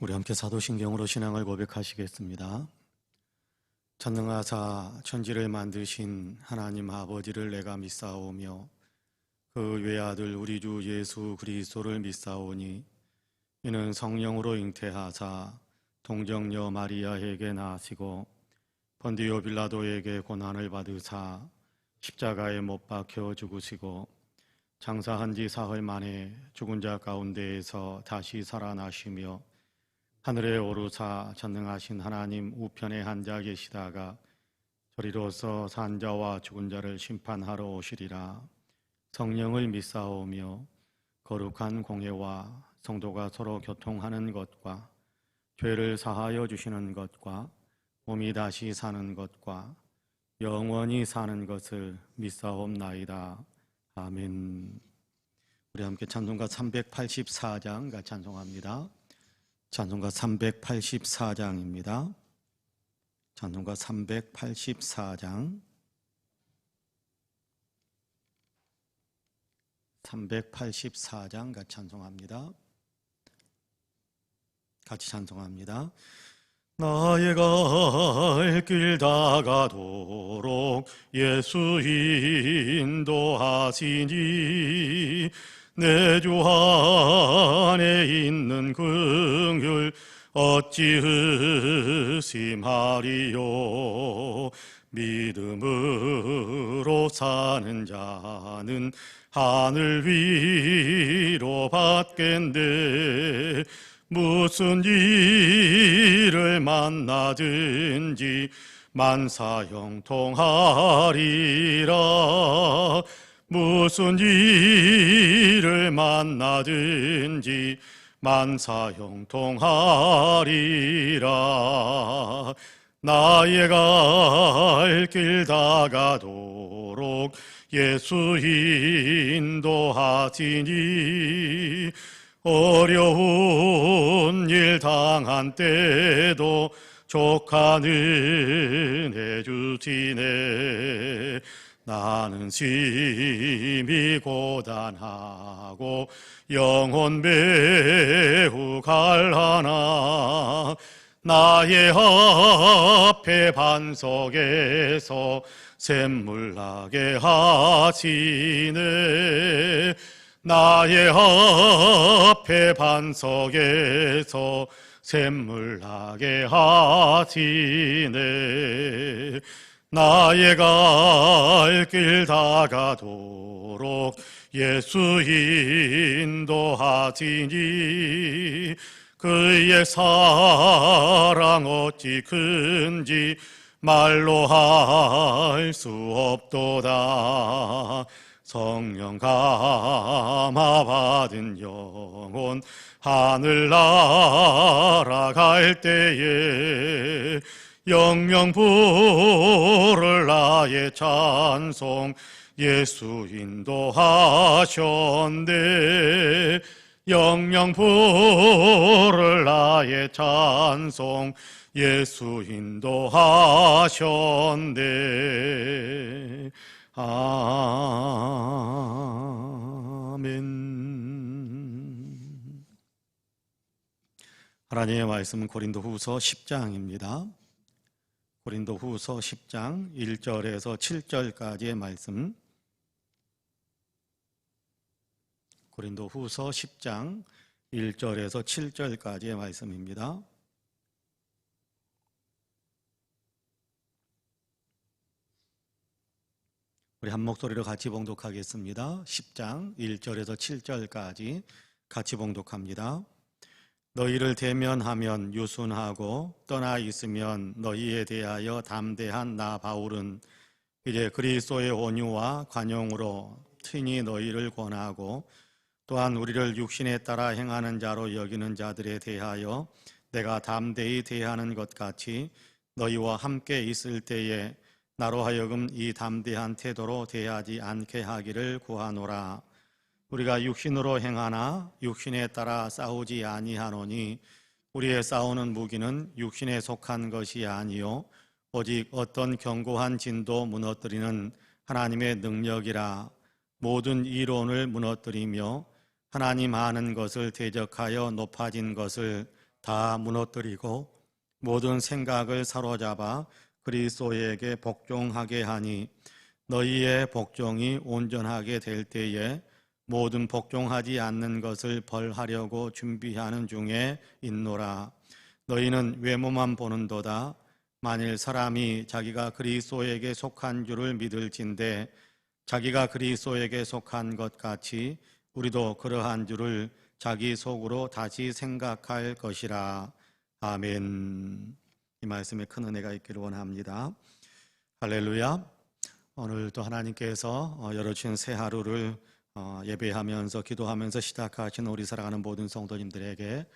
우리 함께 사도신경으로 신앙을 고백하시겠습니다. 전능하사 천지를 만드신 하나님 아버지를 내가 믿사오며 그 외아들 우리 주 예수 그리스도를 믿사오니 이는 성령으로 잉태하사 동정녀 마리아에게 나시고 본디오 빌라도에게 고난을 받으사 십자가에 못 박혀 죽으시고 장사한 지 사흘 만에 죽은 자 가운데에서 다시 살아나시며 하늘에 오르사 전능하신 하나님 우편에 앉아 계시다가 저리로서 산 자와 죽은 자를 심판하러 오시리라. 성령을 믿사오며 거룩한 공회와 성도가 서로 교통하는 것과 죄를 사하여 주시는 것과 몸이 다시 사는 것과 영원히 사는 것을 믿사옵나이다. 아멘. 우리 함께 찬송가 384장 같이 찬송합니다. 찬송가 384장입니다. 찬송가 384장 384장 같이 찬송합니다. 같이 찬송합니다. 나의 갈 길 다가도록 예수 인도하시니 내 주 안에 있는 긍휼 어찌 의심하리요. 믿음으로 사는 자는 하늘 위로 받겠네. 무슨 일을 만나든지 만사형통하리라. 무슨 일을 만나든지 만사형통하리라. 나의 갈 길 다가도록 예수 인도하시니 어려운 일 당한 때도 족한 은혜 주시네. 나는 심히 고단하고 영혼 매우 갈하나 나의 앞에 반석에서 샘물 나게 하시네. 나의 앞에 반석에서 샘물 나게 하시네. 나의 갈 길 다가도록 예수 인도하시니 그의 사랑 어찌 큰지 말로 할 수 없도다. 성령 감화 받은 영혼 하늘 날아갈 때에 영영 부를 나의 찬송 예수 인도하셨네. 영영 부를 나의 찬송 예수 인도하셨네. 아멘. 하나님의 말씀은 고린도후서 10장입니다. 고린도후서 10장 1절에서 7절까지의 말씀. 고린도후서 10장 1절에서 7절까지의 말씀입니다. 우리 한 목소리로 같이 봉독하겠습니다. 10장 1절에서 7절까지 같이 봉독합니다. 너희를 대면하면 유순하고 떠나 있으면 너희에 대하여 담대한 나 바울은 이제 그리스도의 온유와 관용으로 친히 너희를 권하고 또한 우리를 육신에 따라 행하는 자로 여기는 자들에 대하여 내가 담대히 대하는 것 같이 너희와 함께 있을 때에 나로 하여금 이 담대한 태도로 대하지 않게 하기를 구하노라. 우리가 육신으로 행하나 육신에 따라 싸우지 아니하노니 우리의 싸우는 무기는 육신에 속한 것이 아니요 오직 어떤 견고한 진도 무너뜨리는 하나님의 능력이라. 모든 이론을 무너뜨리며 하나님 아는 것을 대적하여 높아진 것을 다 무너뜨리고 모든 생각을 사로잡아 그리스도에게 복종하게 하니 너희의 복종이 온전하게 될 때에 모든 복종하지 않는 것을 벌하려고 준비하는 중에 있노라. 너희는 외모만 보는도다. 만일 사람이 자기가 그리스도에게 속한 줄을 믿을진대 자기가 그리스도에게 속한 것 같이 우리도 그러한 줄을 자기 속으로 다시 생각할 것이라. 아멘. 이 말씀에 큰 은혜가 있기를 원합니다. 할렐루야. 오늘도 하나님께서 열어주신 새 하루를 예배하면서 기도하면서 시작하신 우리 사랑하는 모든 성도님들에게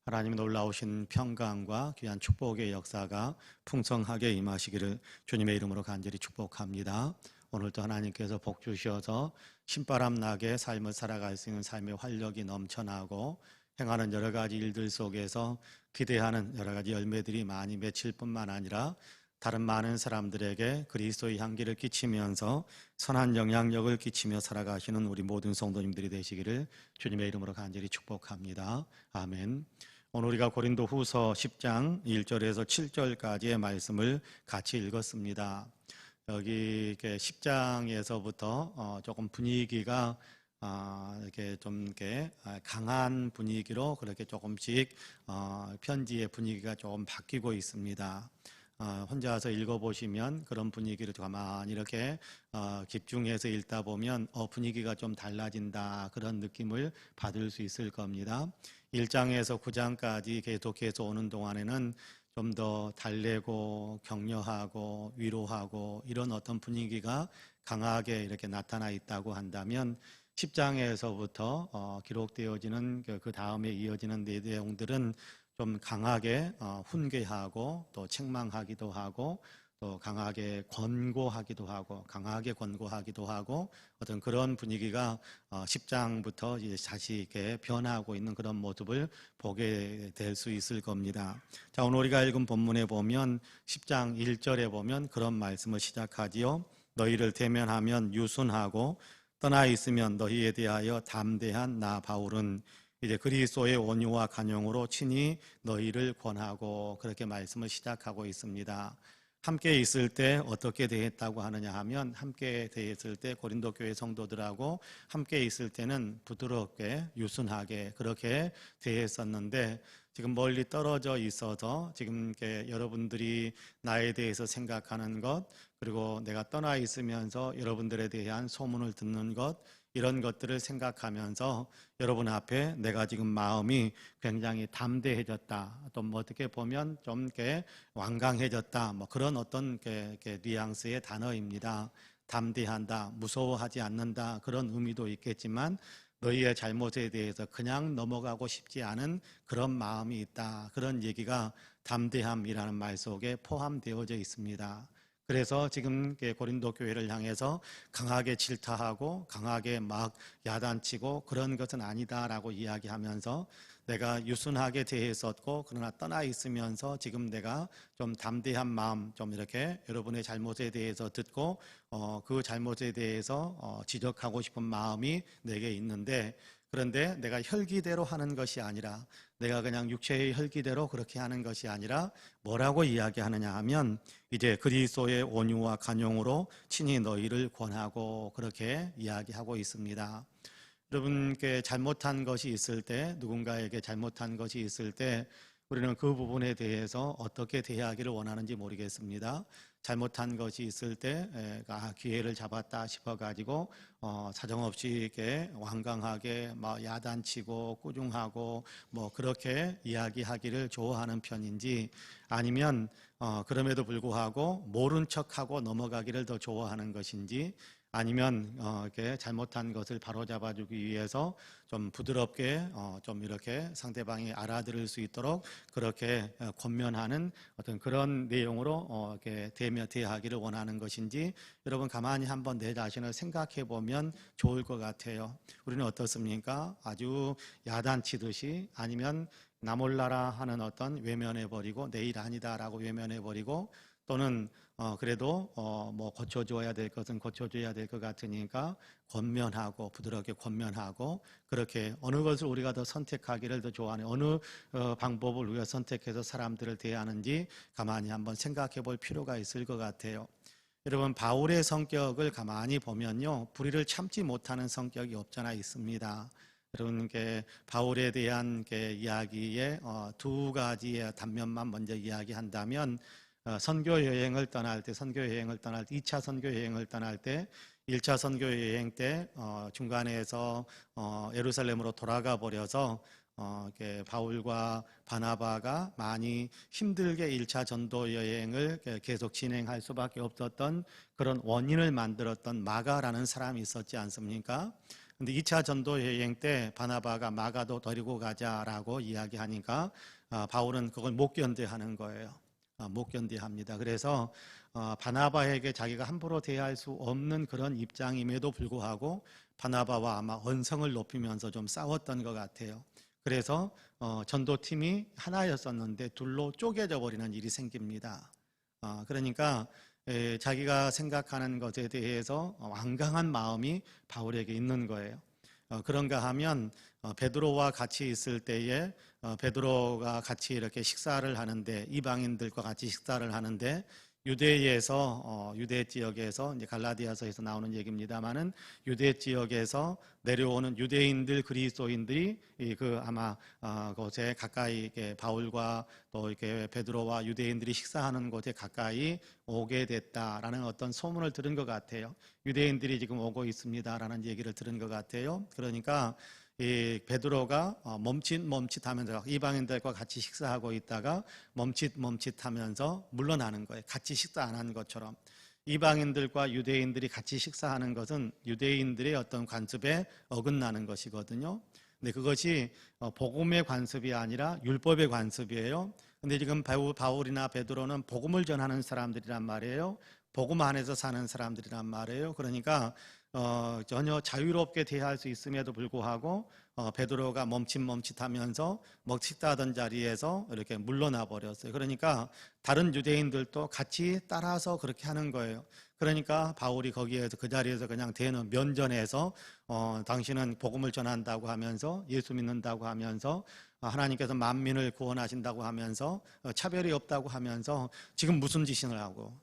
하나님 놀라우신 평강과 귀한 축복의 역사가 풍성하게 임하시기를 주님의 이름으로 간절히 축복합니다. 오늘도 하나님께서 복 주셔서 신바람 나게 삶을 살아갈 수 있는 삶의 활력이 넘쳐나고 행하는 여러 가지 일들 속에서 기대하는 여러 가지 열매들이 많이 맺힐 뿐만 아니라 다른 많은 사람들에게 그리스도의 향기를 끼치면서 선한 영향력을 끼치며 살아가시는 우리 모든 성도님들이 되시기를 주님의 이름으로 간절히 축복합니다. 아멘. 오늘 우리가 고린도 후서 10장 1절에서 7절까지의 말씀을 같이 읽었습니다. 여기 10장에서부터 조금 분위기가 이렇게 좀 강한 분위기로 그렇게 조금씩 편지의 분위기가 조금 바뀌고 있습니다. 혼자서 읽어보시면 그런 분위기를 가만히 이렇게 집중해서 읽다 보면 분위기가 좀 달라진다 그런 느낌을 받을 수 있을 겁니다. 1장에서 9장까지 계속해서 오는 동안에는 좀 더 달래고 격려하고 위로하고 이런 어떤 분위기가 강하게 이렇게 나타나 있다고 한다면 10장에서부터 기록되어지는 그 다음에 이어지는 내용들은 좀 강하게 훈계하고 또 책망하기도 하고 또 강하게 권고하기도 하고 어떤 그런 분위기가 10장부터 이제 다시 이렇게 변하고 있는 그런 모습을 보게 될 수 있을 겁니다. 자, 오늘 우리가 읽은 본문에 보면 10장 1절에 보면 그런 말씀을 시작하지요. 너희를 대면하면 유순하고 떠나 있으면 너희에 대하여 담대한 나 바울은 이제 그리스도의 온유와 간용으로 친히 너희를 권하고 그렇게 말씀을 시작하고 있습니다. 함께 있을 때 어떻게 대했다고 하느냐 하면 함께 대했을 때 고린도 교회 성도들하고 함께 있을 때는 부드럽게 유순하게 그렇게 대했었는데 지금 멀리 떨어져 있어서 지금 여러분들이 나에 대해서 생각하는 것 그리고 내가 떠나 있으면서 여러분들에 대한 소문을 듣는 것 이런 것들을 생각하면서 여러분 앞에 내가 지금 마음이 굉장히 담대해졌다. 또 어떻게 보면 좀 이렇게 완강해졌다. 그런 어떤 뉘앙스의 단어입니다. 담대한다, 무서워하지 않는다 그런 의미도 있겠지만 너희의 잘못에 대해서 그냥 넘어가고 싶지 않은 그런 마음이 있다. 그런 얘기가 담대함이라는 말 속에 포함되어져 있습니다. 그래서 지금 고린도 교회를 향해서 강하게 질타하고 강하게 막 야단치고 그런 것은 아니다라고 이야기하면서 내가 유순하게 대했었고 그러나 떠나 있으면서 지금 내가 좀 담대한 마음 좀 이렇게 여러분의 잘못에 대해서 듣고 그 잘못에 대해서 지적하고 싶은 마음이 내게 있는데 그런데 내가 혈기대로 하는 것이 아니라 내가 그냥 육체의 혈기대로 그렇게 하는 것이 아니라 뭐라고 이야기하느냐 하면 이제 그리스도의 온유와 간용으로 친히 너희를 권하고 그렇게 이야기하고 있습니다. 여러분께 잘못한 것이 있을 때 누군가에게 잘못한 것이 있을 때 우리는 그 부분에 대해서 어떻게 대하기를 원하는지 모르겠습니다. 잘못한 것이 있을 때 기회를 잡았다 싶어가지고 사정없이 이렇게 완강하게 야단치고 꾸중하고 그렇게 이야기하기를 좋아하는 편인지 아니면 그럼에도 불구하고 모른 척하고 넘어가기를 더 좋아하는 것인지 아니면 이렇게 잘못한 것을 바로잡아주기 위해서 좀 부드럽게 좀 이렇게 상대방이 알아들을 수 있도록 그렇게 권면하는 어떤 그런 내용으로 이렇게 대하기를 원하는 것인지 여러분 가만히 한번 내 자신을 생각해 보면 좋을 것 같아요. 우리는 어떻습니까? 아주 야단치듯이 아니면 나 몰라라 하는 어떤 외면해버리고 내일 아니다라고 외면해버리고 또는 그래도 뭐 고쳐줘야 될 것은 고쳐줘야 될 것 같으니까 권면하고 부드럽게 권면하고 그렇게 어느 것을 우리가 더 선택하기를 더 좋아하는 어느 방법을 우리가 선택해서 사람들을 대하는지 가만히 한번 생각해 볼 필요가 있을 것 같아요. 여러분 바울의 성격을 가만히 보면요 불의를 참지 못하는 성격이 없잖아 있습니다. 여러분 바울에 대한 이야기의 두 가지의 단면만 먼저 이야기한다면 선교 여행을 떠날 때 2차 선교 여행을 떠날 때 1차 선교 여행 때 중간에서 예루살렘으로 돌아가 버려서 바울과 바나바가 많이 힘들게 1차 전도 여행을 계속 진행할 수밖에 없었던 그런 원인을 만들었던 마가라는 사람이 있었지 않습니까? 근데 2차 전도 여행 때 바나바가 마가도 데리고 가자라고 이야기하니까 바울은 그걸 못 견뎌하는 거예요. 못 견디합니다. 그래서 바나바에게 자기가 함부로 대할 수 없는 그런 입장임에도 불구하고 바나바와 아마 언성을 높이면서 좀 싸웠던 것 같아요. 그래서 전도팀이 하나였었는데 둘로 쪼개져 버리는 일이 생깁니다. 그러니까 자기가 생각하는 것에 대해서 완강한 마음이 바울에게 있는 거예요. 그런가 하면 베드로와 같이 있을 때에 베드로가 같이 이렇게 식사를 하는데 이방인들과 같이 식사를 하는데 유대에서 유대 지역에서 이제 갈라디아서에서 나오는 얘기입니다만은 유대 지역에서 내려오는 유대인들 그리스도인들이 아마 곳에 가까이 바울과 또 이렇게 베드로와 유대인들이 식사하는 곳에 가까이 오게 됐다라는 어떤 소문을 들은 것 같아요. 유대인들이 지금 오고 있습니다라는 얘기를 들은 것 같아요. 그러니까 이 베드로가 멈칫하면서 이방인들과 같이 식사하고 있다가 멈칫하면서 물러나는 거예요. 같이 식사 안 한 것처럼. 이방인들과 유대인들이 같이 식사하는 것은 유대인들의 어떤 관습에 어긋나는 것이거든요. 근데 그것이 복음의 관습이 아니라 율법의 관습이에요. 근데 지금 바울이나 베드로는 복음을 전하는 사람들이란 말이에요. 복음 안에서 사는 사람들이란 말이에요. 그러니까 전혀 자유롭게 대할 수 있음에도 불구하고 베드로가 멈칫하면서 식사하던 자리에서 이렇게 물러나 버렸어요. 그러니까 다른 유대인들도 같이 따라서 그렇게 하는 거예요. 그러니까 바울이 거기에서 그 자리에서 그냥 대는 면전에서 당신은 복음을 전한다고 하면서 예수 믿는다고 하면서 하나님께서 만민을 구원하신다고 하면서 차별이 없다고 하면서 지금 무슨 짓이냐고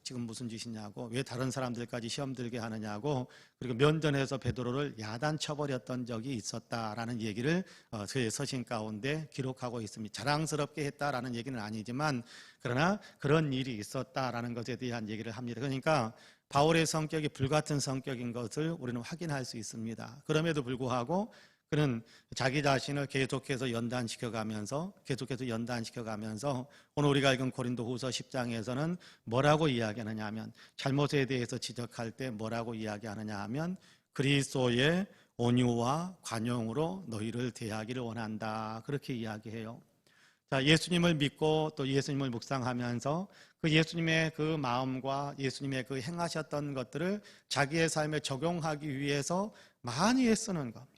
왜 다른 사람들까지 시험 들게 하느냐고 그리고 면전에서 베드로를 야단 쳐버렸던 적이 있었다라는 얘기를 그의 서신 가운데 기록하고 있습니다. 자랑스럽게 했다라는 얘기는 아니지만 그러나 그런 일이 있었다라는 것에 대한 얘기를 합니다. 그러니까 바울의 성격이 불같은 성격인 것을 우리는 확인할 수 있습니다. 그럼에도 불구하고 그는 자기 자신을 계속해서 연단시켜가면서 오늘 우리가 읽은 고린도후서 10장에서는 뭐라고 이야기하느냐 하면 잘못에 대해서 지적할 때 뭐라고 이야기하느냐 하면 그리스도의 온유와 관용으로 너희를 대하기를 원한다 그렇게 이야기해요. 자, 예수님을 믿고 또 예수님을 묵상하면서 그 예수님의 그 마음과 예수님의 그 행하셨던 것들을 자기의 삶에 적용하기 위해서 많이 애쓰는 겁니다.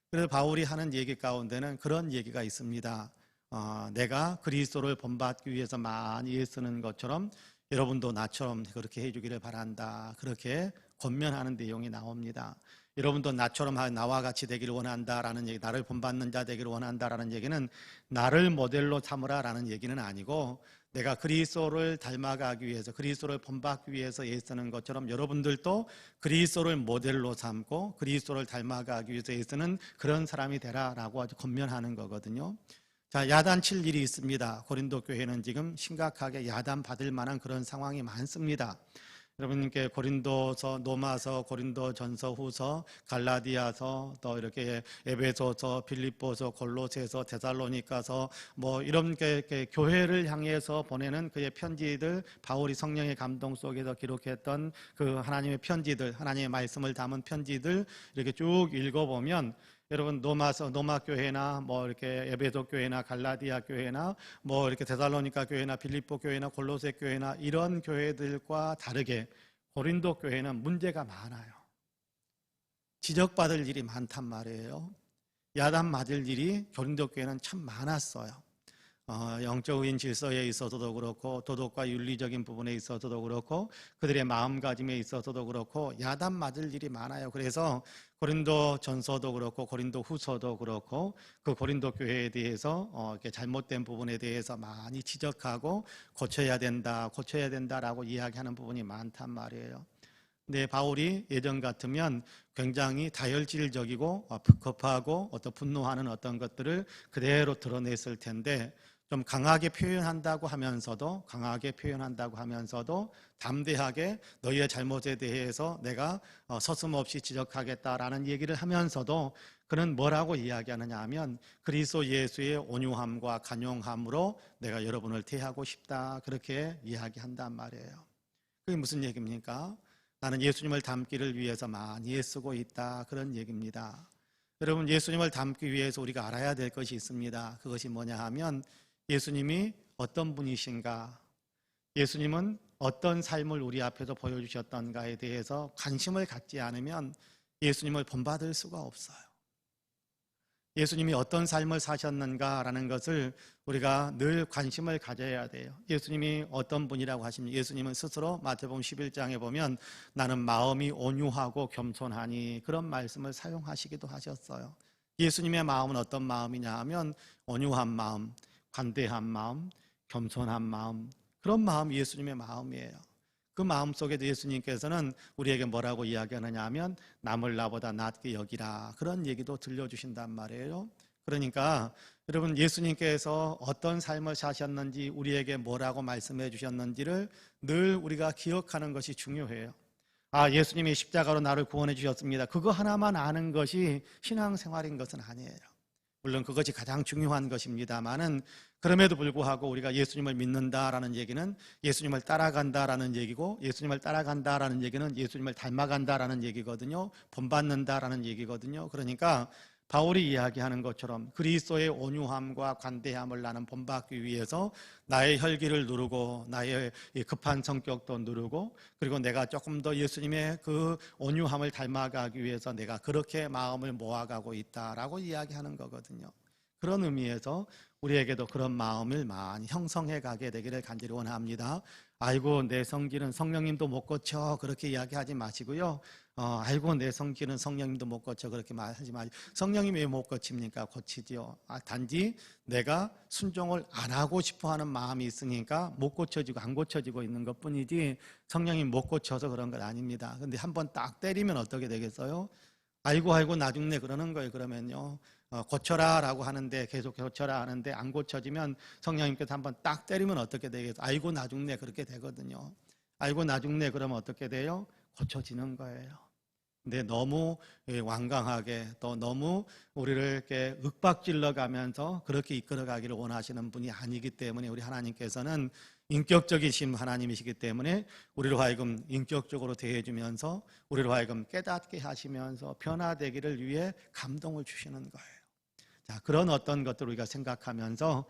그래서 바울이 하는 얘기 가운데는 그런 얘기가 있습니다. 내가 그리스도를 본받기 위해서 많이 애쓰는 것처럼 여러분도 나처럼 그렇게 해주기를 바란다. 그렇게 권면하는 내용이 나옵니다. 여러분도 나처럼 나와 같이 되기를 원한다라는 얘기, 나를 본받는 자 되기를 원한다라는 얘기는 나를 모델로 삼으라라는 얘기는 아니고 내가 그리스도를 닮아가기 위해서 그리스도를 본받기 위해서 애쓰는 것처럼 여러분들도 그리스도를 모델로 삼고 그리스도를 닮아가기 위해서 애쓰는 그런 사람이 되라라고 아주 권면하는 거거든요. 자, 야단칠 일이 있습니다. 고린도 교회는 지금 심각하게 야단 받을 만한 그런 상황이 많습니다. 여러분께 고린도서, 로마서, 고린도전서, 후서, 갈라디아서, 또 이렇게 에베소서, 빌립보서, 골로새서, 데살로니가서 뭐 이런 교회를 향해서 보내는 그의 편지들, 바울이 성령의 감동 속에서 기록했던 그 하나님의 편지들, 하나님의 말씀을 담은 편지들 이렇게 쭉 읽어보면 여러분 로마 교회나 뭐 이렇게 에베소 교회나 갈라디아 교회나 뭐 이렇게 데살로니가 교회나 빌립보 교회나 골로새 교회나 이런 교회들과 다르게 고린도 교회는 문제가 많아요. 지적받을 일이 많단 말이에요. 야단 맞을 일이 고린도 교회는 참 많았어요. 영적인 질서에 있어서도 그렇고 도덕과 윤리적인 부분에 있어서도 그렇고 그들의 마음가짐에 있어서도 그렇고 야단 맞을 일이 많아요. 그래서 고린도 전서도 그렇고 고린도 후서도 그렇고 그 고린도 교회에 대해서 이렇게 잘못된 부분에 대해서 많이 지적하고 고쳐야 된다라고 이야기하는 부분이 많단 말이에요. 근데 바울이 예전 같으면 굉장히 다혈질적이고 급하고 어떤 분노하는 어떤 것들을 그대로 드러냈을 텐데 좀 강하게 표현한다고 하면서도 담대하게 너희의 잘못에 대해서 내가 서슴없이 지적하겠다라는 얘기를 하면서도 그는 뭐라고 이야기하느냐 하면 그리스도 예수의 온유함과 간용함으로 내가 여러분을 대하고 싶다 그렇게 이야기한단 말이에요. 그게 무슨 얘기입니까? 나는 예수님을 닮기를 위해서 많이 애쓰고 있다 그런 얘기입니다. 여러분 예수님을 닮기 위해서 우리가 알아야 될 것이 있습니다. 그것이 뭐냐 하면 예수님이 어떤 분이신가, 예수님은 어떤 삶을 우리 앞에서 보여주셨던가에 대해서 관심을 갖지 않으면 예수님을 본받을 수가 없어요. 예수님이 어떤 삶을 사셨는가라는 것을 우리가 늘 관심을 가져야 돼요. 예수님이 어떤 분이라고 하십니까? 예수님은 스스로 마태복음 11장에 보면 나는 마음이 온유하고 겸손하니 그런 말씀을 사용하시기도 하셨어요. 예수님의 마음은 어떤 마음이냐 하면 온유한 마음, 관대한 마음, 겸손한 마음, 그런 마음이 예수님의 마음이에요. 그 마음 속에도 예수님께서는 우리에게 뭐라고 이야기하느냐 하면 남을 나보다 낫게 여기라 그런 얘기도 들려주신단 말이에요. 그러니까 여러분 예수님께서 어떤 삶을 사셨는지 우리에게 뭐라고 말씀해 주셨는지를 늘 우리가 기억하는 것이 중요해요. 예수님이 십자가로 나를 구원해 주셨습니다. 그거 하나만 아는 것이 신앙생활인 것은 아니에요. 물론 그것이 가장 중요한 것입니다만은 그럼에도 불구하고 우리가 예수님을 믿는다라는 얘기는 예수님을 따라간다라는 얘기고 예수님을 따라간다라는 얘기는 예수님을 닮아간다라는 얘기거든요. 본받는다라는 얘기거든요. 그러니까 바울이 이야기하는 것처럼 그리스도의 온유함과 관대함을 나는 본받기 위해서 나의 혈기를 누르고 나의 급한 성격도 누르고 그리고 내가 조금 더 예수님의 그 온유함을 닮아가기 위해서 내가 그렇게 마음을 모아가고 있다라고 이야기하는 거거든요. 그런 의미에서 우리에게도 그런 마음을 많이 형성해 가게 되기를 간절히 원합니다. 아이고 내 성질은 성령님도 못 고쳐 그렇게 이야기하지 마시고요. 아이고 내 성질은 성령님도 못 고쳐 그렇게 말하지 마시고 성령님이 왜 못 고칩니까? 고치지요. 단지 내가 순종을 안 하고 싶어하는 마음이 있으니까 못 고쳐지고 안 고쳐지고 있는 것뿐이지 성령님 못 고쳐서 그런 건 아닙니다. 근데 한번 딱 때리면 어떻게 되겠어요? 아이고 나 죽네 그러는 거예요. 그러면요 고쳐라 라고 하는데 계속 고쳐라 하는데 안 고쳐지면 성령님께서 한번 딱 때리면 어떻게 되겠어요? 아이고 나 죽네 그렇게 되거든요. 아이고 나 죽네 그러면 어떻게 돼요? 고쳐지는 거예요. 근데 너무 완강하게 또 너무 우리를 이렇게 윽박질러 가면서 그렇게 이끌어 가기를 원하시는 분이 아니기 때문에 우리 하나님께서는 인격적이신 하나님이시기 때문에 우리로 하여금 인격적으로 대해주면서 우리로 하여금 깨닫게 하시면서 변화되기를 위해 감동을 주시는 거예요. 자, 그런 어떤 것들을 우리가 생각하면서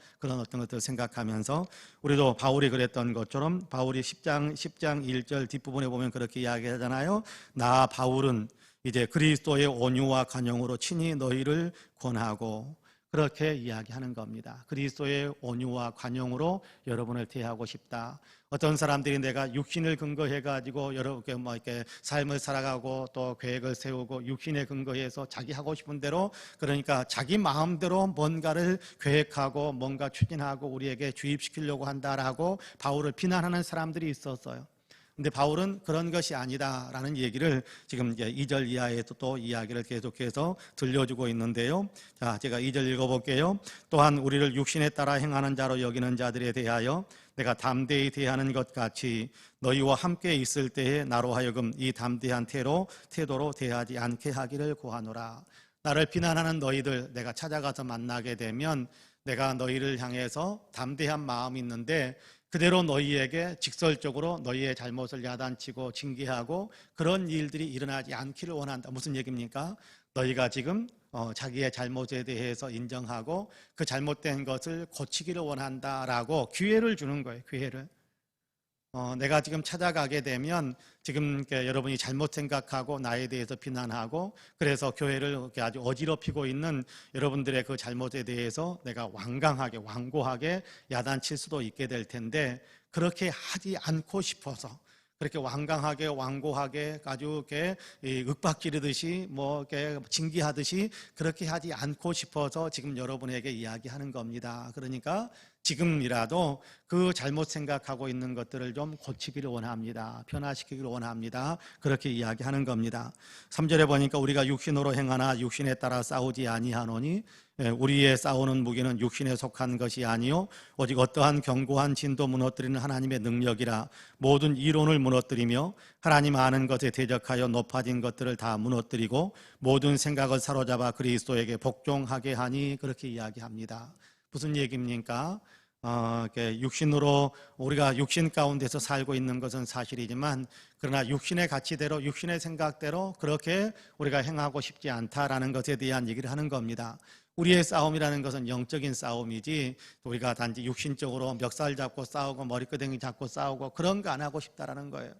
우리도 바울이 그랬던 것처럼 바울이 10장 1절 뒷부분에 보면 그렇게 이야기하잖아요. 나 바울은 이제 그리스도의 온유와 간용으로 친히 너희를 권하고 그렇게 이야기하는 겁니다. 그리스도의 온유와 관용으로 여러분을 대하고 싶다. 어떤 사람들이 내가 육신을 근거해가지고 여러분께 이렇게 삶을 살아가고 또 계획을 세우고 육신에 근거해서 자기 하고 싶은 대로 그러니까 자기 마음대로 뭔가를 계획하고 뭔가 추진하고 우리에게 주입시키려고 한다라고 바울을 비난하는 사람들이 있었어요. 근데 바울은 그런 것이 아니다라는 얘기를 지금 이제 2절 이하에서 또 이야기를 계속해서 들려주고 있는데요. 자, 제가 2절 읽어볼게요. 또한 우리를 육신에 따라 행하는 자로 여기는 자들에 대하여 내가 담대히 대하는 것 같이 너희와 함께 있을 때에 나로 하여금 이 담대한 태도로 대하지 않게 하기를 구하노라. 나를 비난하는 너희들 내가 찾아가서 만나게 되면 내가 너희를 향해서 담대한 마음이 있는데 그대로 너희에게 직설적으로 너희의 잘못을 야단치고 징계하고 그런 일들이 일어나지 않기를 원한다. 무슨 얘기입니까? 너희가 지금 자기의 잘못에 대해서 인정하고 그 잘못된 것을 고치기를 원한다라고 기회를 주는 거예요. 기회를. 내가 지금 찾아가게 되면 지금 여러분이 잘못 생각하고 나에 대해서 비난하고 그래서 교회를 이렇게 아주 어지럽히고 있는 여러분들의 그 잘못에 대해서 내가 완강하게 완고하게 야단칠 수도 있게 될 텐데 그렇게 하지 않고 싶어서 그렇게 완강하게 완고하게 아주 이렇게 윽박지르듯이 뭐 이렇게 징계하듯이 그렇게 하지 않고 싶어서 지금 여러분에게 이야기하는 겁니다. 그러니까 지금이라도 그 잘못 생각하고 있는 것들을 좀 고치기를 원합니다. 변화시키기를 원합니다. 그렇게 이야기하는 겁니다. 3절에 보니까 우리가 육신으로 행하나 육신에 따라 싸우지 아니하노니 우리의 싸우는 무기는 육신에 속한 것이 아니요 오직 어떠한 견고한 진도 무너뜨리는 하나님의 능력이라. 모든 이론을 무너뜨리며 하나님 아는 것에 대적하여 높아진 것들을 다 무너뜨리고 모든 생각을 사로잡아 그리스도에게 복종하게 하니. 그렇게 이야기합니다. 무슨 얘기입니까? 육신으로 우리가 육신 가운데서 살고 있는 것은 사실이지만 그러나 육신의 가치대로 육신의 생각대로 그렇게 우리가 행하고 싶지 않다라는 것에 대한 얘기를 하는 겁니다. 우리의 싸움이라는 것은 영적인 싸움이지 우리가 단지 육신적으로 멱살 잡고 싸우고 머리끄댕이 잡고 싸우고 그런 거 안 하고 싶다라는 거예요.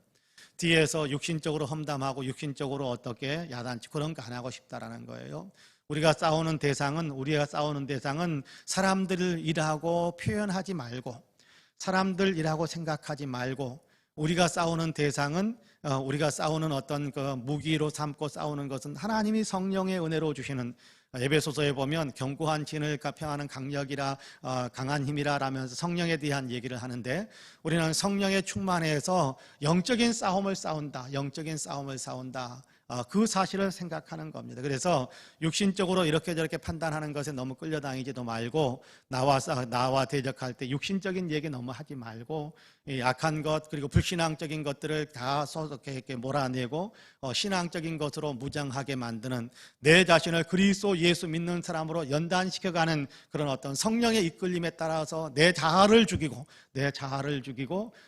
뒤에서 육신적으로 험담하고 육신적으로 어떻게 야단치고 그런 거 안 하고 싶다라는 거예요. 우리가 싸우는 대상은 사람들이라고 표현하지 말고 사람들이라고 생각하지 말고 우리가 싸우는 대상은 우리가 싸우는 어떤 그 무기로 삼고 싸우는 것은 하나님이 성령의 은혜로 주시는 에베소서에 보면 견고한 진을 평하는 강력이라 강한 힘이라 라면서 성령에 대한 얘기를 하는데 우리는 성령의 충만해서 영적인 싸움을 싸운다. 그 사실을 생각하는 겁니다. 그래서 육신적으로 이렇게 저렇게 판단하는 것에 너무 끌려다니지도 말고 나와 대적할 때 육신적인 얘기 너무 하지 말고 약한 것 그리고 불신앙적인 것들을 다 이렇게 몰아내고 신앙적인 것으로 무장하게 만드는 내 자신을 그리스도 예수 믿는 사람으로 연단시켜가는 그런 어떤 성령의 이끌림에 따라서 내 자아를 죽이고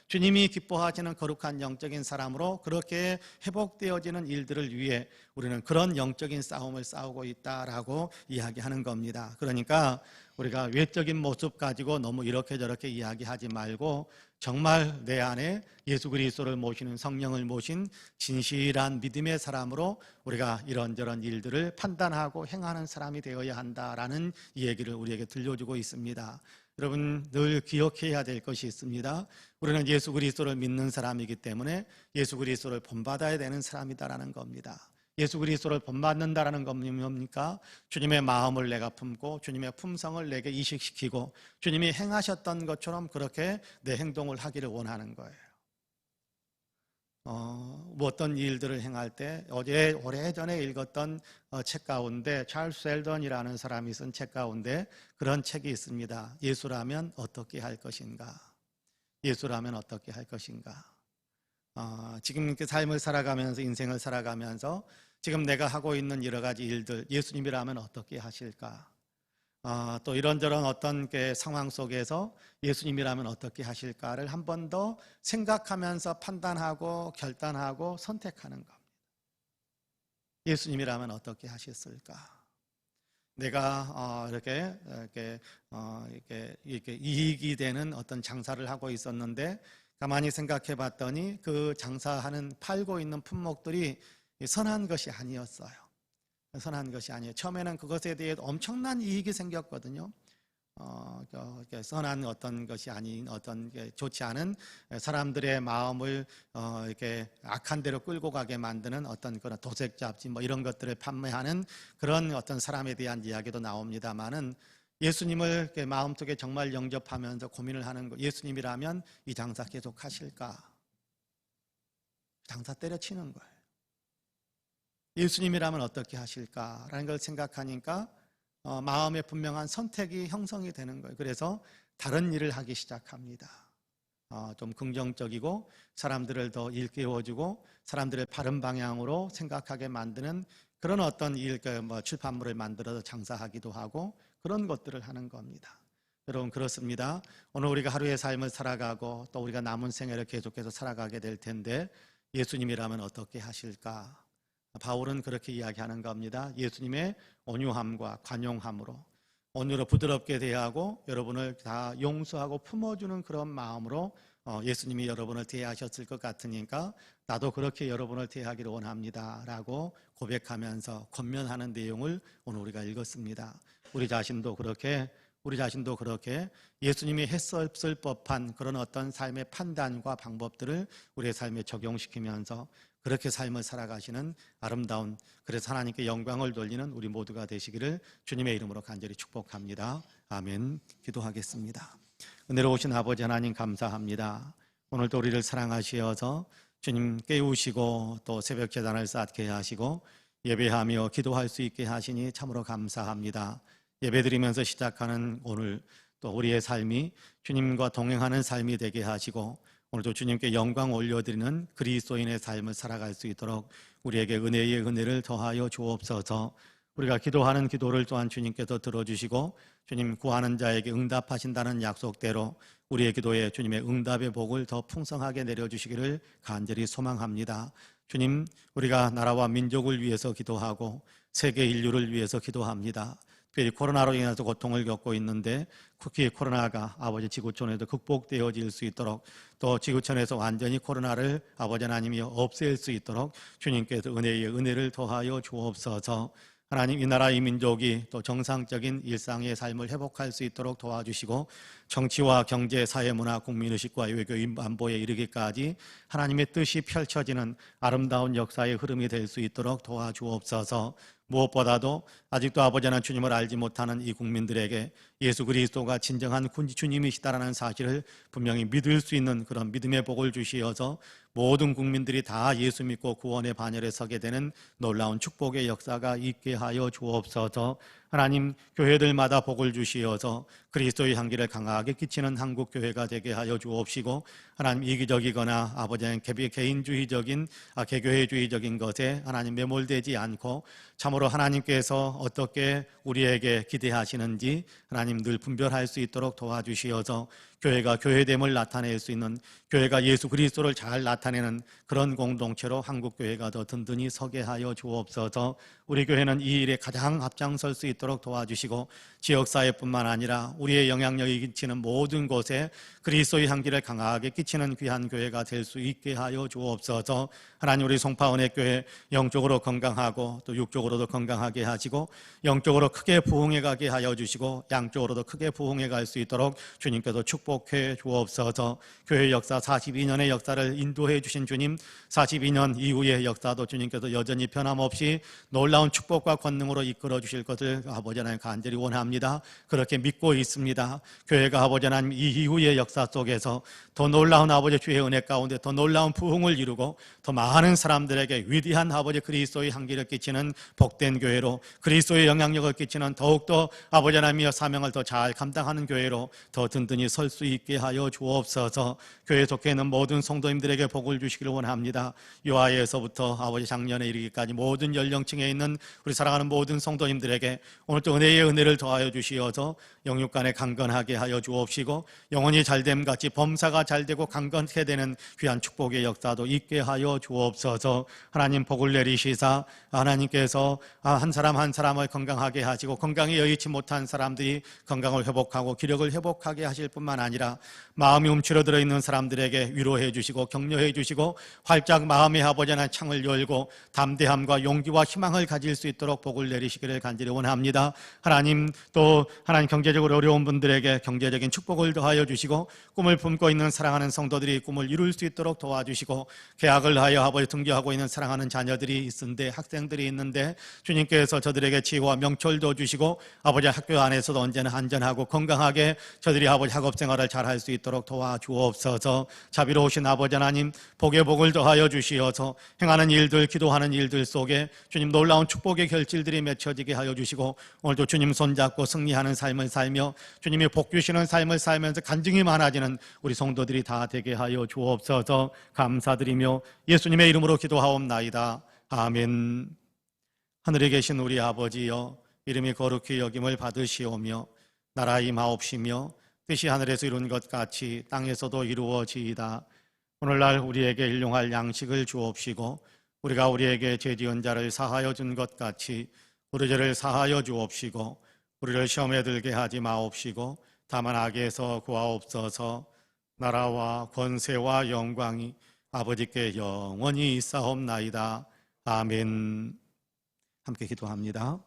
주님이 기뻐하시는 거룩한 영적인 사람으로 그렇게 회복되어지는 일들을 위해 우리는 그런 영적인 싸움을 싸우고 있다라고 이야기하는 겁니다. 그러니까 우리가 외적인 모습 가지고 너무 이렇게 저렇게 이야기하지 말고 정말 내 안에 예수 그리스도를 모시는 성령을 모신 진실한 믿음의 사람으로 우리가 이런저런 일들을 판단하고 행하는 사람이 되어야 한다라는 이 얘기를 우리에게 들려주고 있습니다. 여러분 늘 기억해야 될 것이 있습니다. 우리는 예수 그리스도를 믿는 사람이기 때문에 예수 그리스도를 본받아야 되는 사람이다라는 겁니다. 예수 그리스도를 본받는다라는 건 뭡니까? 주님의 마음을 내가 품고 주님의 품성을 내게 이식시키고 주님이 행하셨던 것처럼 그렇게 내 행동을 하기를 원하는 거예요. 어떤 일들을 행할 때 어제 오래전에 읽었던 책 가운데 찰스 셀던이라는 사람이 쓴 책 가운데 그런 책이 있습니다. 예수라면 어떻게 할 것인가? 예수라면 어떻게 할 것인가? 지금 이렇게 삶을 살아가면서 인생을 살아가면서 지금 내가 하고 있는 여러 가지 일들 예수님이라면 어떻게 하실까? 또 이런저런 어떤 상황 속에서 예수님이라면 어떻게 하실까를 한 번 더 생각하면서 판단하고 결단하고 선택하는 겁니다. 예수님이라면 어떻게 하셨을까? 내가 이렇게 이익이 되는 어떤 장사를 하고 있었는데 가만히 생각해 봤더니 그 장사하는 팔고 있는 품목들이 선한 것이 아니었어요. 선한 것이 아니에요. 처음에는 그것에 대해 엄청난 이익이 생겼거든요. 선한 어떤 것이 아닌 어떤 좋지 않은 사람들의 마음을 이렇게 악한 데로 끌고 가게 만드는 어떤 그런 도색 잡지 뭐 이런 것들을 판매하는 그런 어떤 사람에 대한 이야기도 나옵니다만은 예수님을 마음속에 정말 영접하면서 고민을 하는 거. 예수님이라면 이 장사 계속 하실까? 장사 때려치는 거예요. 예수님이라면 어떻게 하실까라는 걸 생각하니까 마음의 분명한 선택이 형성이 되는 거예요. 그래서 다른 일을 하기 시작합니다. 좀 긍정적이고 사람들을 더 일깨워주고 사람들의 바른 방향으로 생각하게 만드는 그런 어떤 일, 출판물을 만들어서 장사하기도 하고 그런 것들을 하는 겁니다. 여러분 그렇습니다. 오늘 우리가 하루의 삶을 살아가고 또 우리가 남은 생애를 계속해서 살아가게 될 텐데 예수님이라면 어떻게 하실까? 바울은 그렇게 이야기하는 겁니다. 예수님의 온유함과 관용함으로 온유로 부드럽게 대하고 여러분을 다 용서하고 품어주는 그런 마음으로 예수님이 여러분을 대하셨을 것 같으니까 나도 그렇게 여러분을 대하기를 원합니다 라고 고백하면서 권면하는 내용을 오늘 우리가 읽었습니다. 우리 자신도 그렇게 예수님이 했었을 법한 그런 어떤 삶의 판단과 방법들을 우리의 삶에 적용시키면서 그렇게 삶을 살아가시는 아름다운, 그래서 하나님께 영광을 돌리는 우리 모두가 되시기를 주님의 이름으로 간절히 축복합니다. 아멘. 기도하겠습니다. 은혜로우신 아버지 하나님 감사합니다. 오늘도 우리를 사랑하시어서 주님 깨우시고 또 새벽 제단을 쌓게 하시고 예배하며 기도할 수 있게 하시니 참으로 감사합니다. 예배드리면서 시작하는 오늘 또 우리의 삶이 주님과 동행하는 삶이 되게 하시고 오늘도 주님께 영광 올려드리는 그리스도인의 삶을 살아갈 수 있도록 우리에게 은혜의 은혜를 더하여 주옵소서. 우리가 기도하는 기도를 또한 주님께서 들어주시고 주님 구하는 자에게 응답하신다는 약속대로 우리의 기도에 주님의 응답의 복을 더 풍성하게 내려주시기를 간절히 소망합니다. 주님, 우리가 나라와 민족을 위해서 기도하고 세계 인류를 위해서 기도합니다. 특별히 코로나로 인해서 고통을 겪고 있는데 특히 코로나가 아버지 지구촌에도 극복되어질 수 있도록 또 지구촌에서 완전히 코로나를 아버지 하나님이 없앨 수 있도록 주님께서 은혜의 은혜를 더하여 주옵소서. 하나님, 이 나라 이 민족이 또 정상적인 일상의 삶을 회복할 수 있도록 도와주시고 정치와 경제, 사회, 문화, 국민의식과 외교, 안보에 이르기까지 하나님의 뜻이 펼쳐지는 아름다운 역사의 흐름이 될 수 있도록 도와주옵소서. 무엇보다도 아직도 아버지 하나님 주님을 알지 못하는 이 국민들에게 예수 그리스도가 진정한 주님이시다라는 사실을 분명히 믿을 수 있는 그런 믿음의 복을 주시어서 모든 국민들이 다 예수 믿고 구원의 반열에 서게 되는 놀라운 축복의 역사가 있게 하여 주옵소서. 하나님, 교회들마다 복을 주시어서 그리스도의 향기를 강하게 끼치는 한국 교회가 되게 하여 주옵시고 하나님, 이기적이거나 아버지 하나님 개인주의적인 개교회주의적인 것에 하나님 매몰되지 않고 참으로 하나님께서 어떻게 우리에게 기대하시는지 하나님 늘 분별할 수 있도록 도와주시어서 교회가 교회됨을 나타낼 수 있는, 교회가 예수 그리스도를 잘 나타내는 그런 공동체로 한국교회가 더 든든히 서게 하여 주옵소서. 우리 교회는 이 일에 가장 앞장설 수 있도록 도와주시고 지역사회뿐만 아니라 우리의 영향력이 끼치는 모든 곳에 그리스도의 향기를 강하게 끼치는 귀한 교회가 될 수 있게 하여 주옵소서. 하나님, 우리 송파은혜교회 영적으로 건강하고 또 육적으로도 건강하게 하시고 영적으로 크게 부흥해 가게 하여 주시고 양적으로도 크게 부흥해 갈 수 있도록 주님께서 축복해 주옵소서. 교회 역사 42년의 역사를 인도해 주신 주님, 42년 이후의 역사도 주님께서 여전히 변함없이 놀라운 축복과 권능으로 이끌어 주실 것을 아버지 하나님 간절히 원합니다. 그렇게 믿고 있습니다. 교회가 아버지 하나님 이 이후의 역사 속에서 더 놀라운 아버지 주의 은혜 가운데 더 놀라운 부흥을 이루고 더 많은 사람들에게 위대한 아버지 그리스도의 향기를 끼치는 복된 교회로, 그리스도의 영향력을 끼치는 더욱더 아버지 하나님의 사명을 더 잘 감당하는 교회로 더 든든히 설 수 있게 하여 주옵소서. 교회에 속해 있는 모든 성도님들에게 복을 주시기를 원합니다. 유아에서부터 아버지 작년에 이르기까지 모든 연령층에 있는 우리 사랑하는 모든 성도님들에게 오늘 또 은혜의 은혜를 더하여 주시어서 영육간에 강건하게 하여 주옵시고 영혼이 잘됨같이 범사가 잘되고 강건케 되는 귀한 축복의 역사도 있게 하여 주옵소서. 하나님, 복을 내리시사 하나님께서 한 사람 한 사람을 건강하게 하시고 건강에 여의치 못한 사람들이 건강을 회복하고 기력을 회복하게 하실 뿐만 아니라 마음이 움츠러들어 있는 사람들에게 위로해 주시고 격려해 주시고 활짝 마음의 아버지 하나님 창을 열고 담대함과 용기와 희망을 가질 수 있도록 복을 내리시기를 간절히 원합니다. 하나님, 또 하나님 경제적으로 어려운 분들에게 경제적인 축복을 더하여 주시고 꿈을 품고 있는 사랑하는 성도들이 꿈을 이룰 수 있도록 도와주시고 계약을 하여 아버지 등교하고 있는 사랑하는 자녀들이 있는데 학생들이 있는데 주님께서 저들에게 지혜와 명철도 주시고 아버지 학교 안에서도 언제나 안전하고 건강하게 저들이 아버지 학업 생활을 잘 할 수 있도록 도와주옵소서. 자비로우신 아버지 하나님, 복의 복을 더하여 주시어서 행하는 일들, 기도하는 일들 속에 주님 놀라운 축복의 결실들이 맺혀지게 하여 주시고 오늘도 주님 손잡고 승리하는 삶을 살며 주님이 복 주시는 삶을 살면서 간증이 많아지는 우리 성도들이 다 되게 하여 주옵소서. 감사드리며 예수님의 이름으로 기도하옵나이다. 아멘. 하늘에 계신 우리 아버지여, 이름이 거룩히 여김을 받으시오며 나라 임하옵시며 뜻이 하늘에서 이룬 것 같이 땅에서도 이루어지이다. 오늘날 우리에게 일용할 양식을 주옵시고 우리가 우리에게 죄지은 자를 사하여 준 것 같이 우리 죄를 사하여 주옵시고 우리를 시험에 들게 하지 마옵시고 다만 악에서 구하옵소서. 나라와 권세와 영광이 아버지께 영원히 있사옵나이다. 아멘. 함께 기도합니다.